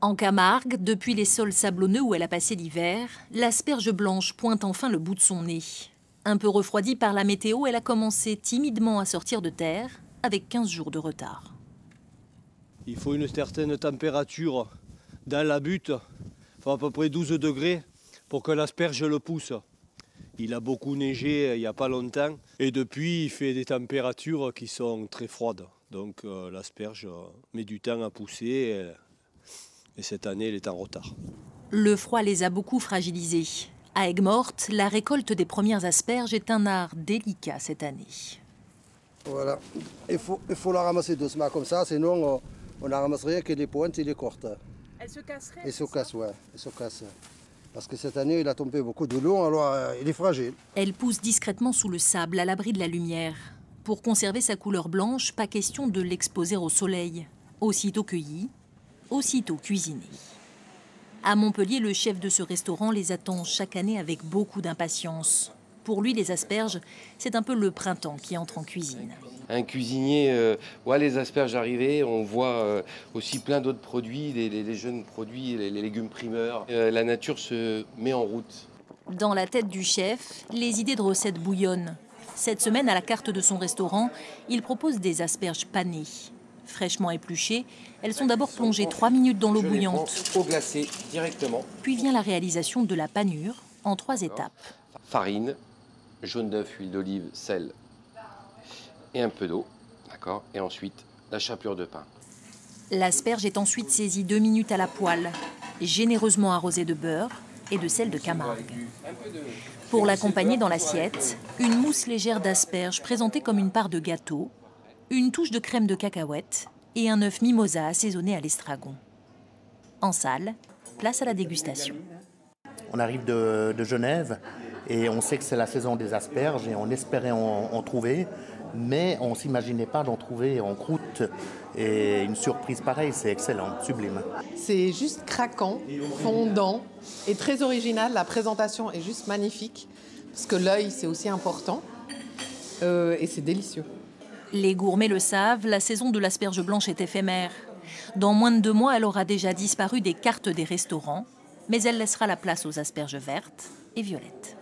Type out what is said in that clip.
En Camargue, depuis les sols sablonneux où elle a passé l'hiver, l'asperge blanche pointe enfin le bout de son nez. Un peu refroidie par la météo, elle a commencé timidement à sortir de terre, avec 15 jours de retard. Il faut une certaine température dans la butte, il faut à peu près 12 degrés pour que l'asperge le pousse. Il a beaucoup neigé il n'y a pas longtemps et depuis il fait des températures qui sont très froides. Donc l'asperge met du temps à pousser et cette année elle est en retard. Le froid les a beaucoup fragilisés. À Aigues-Mortes, la récolte des premières asperges est un art délicat cette année. Voilà, il faut la ramasser doucement comme ça, sinon on la ramasserait que les pointes et les courtes. Elle se casserait? Elle se casse, ouais, elle se casse. Parce que cette année, il a tombé beaucoup de l'eau, alors il est fragile. Elle pousse discrètement sous le sable, à l'abri de la lumière. Pour conserver sa couleur blanche, pas question de l'exposer au soleil. Aussitôt cueillie, aussitôt cuisinée. À Montpellier, le chef de ce restaurant les attend chaque année avec beaucoup d'impatience. Pour lui, les asperges, c'est un peu le printemps qui entre en cuisine. Un cuisinier voit les asperges arriver, on voit aussi plein d'autres produits, les jeunes produits, les légumes primeurs. La nature se met en route. Dans la tête du chef, les idées de recettes bouillonnent. Cette semaine, à la carte de son restaurant, il propose des asperges panées. Fraîchement épluchées, elles sont d'abord plongées 3 minutes dans l'eau bouillante. Eau glacée directement. Puis vient la réalisation de la panure en 3 étapes. Farine, jaune d'œuf, huile d'olive, sel et un peu d'eau, d'accord. Et ensuite, la chapelure de pain. L'asperge est ensuite saisie 2 minutes à la poêle, généreusement arrosée de beurre et de sel de Camargue. Pour l'accompagner dans l'assiette, une mousse légère d'asperges présentée comme une part de gâteau, une touche de crème de cacahuète et un œuf mimosa assaisonné à l'estragon. En salle, place à la dégustation. On arrive de Genève et on sait que c'est la saison des asperges et on espérait en trouver, mais on ne s'imaginait pas d'en trouver en croûte. Et une surprise pareille, c'est excellent, sublime. C'est juste craquant, fondant et très original. La présentation est juste magnifique parce que l'œil, c'est aussi important et c'est délicieux. Les gourmets le savent, la saison de l'asperge blanche est éphémère. Dans moins de 2 mois, elle aura déjà disparu des cartes des restaurants, mais elle laissera la place aux asperges vertes et violettes.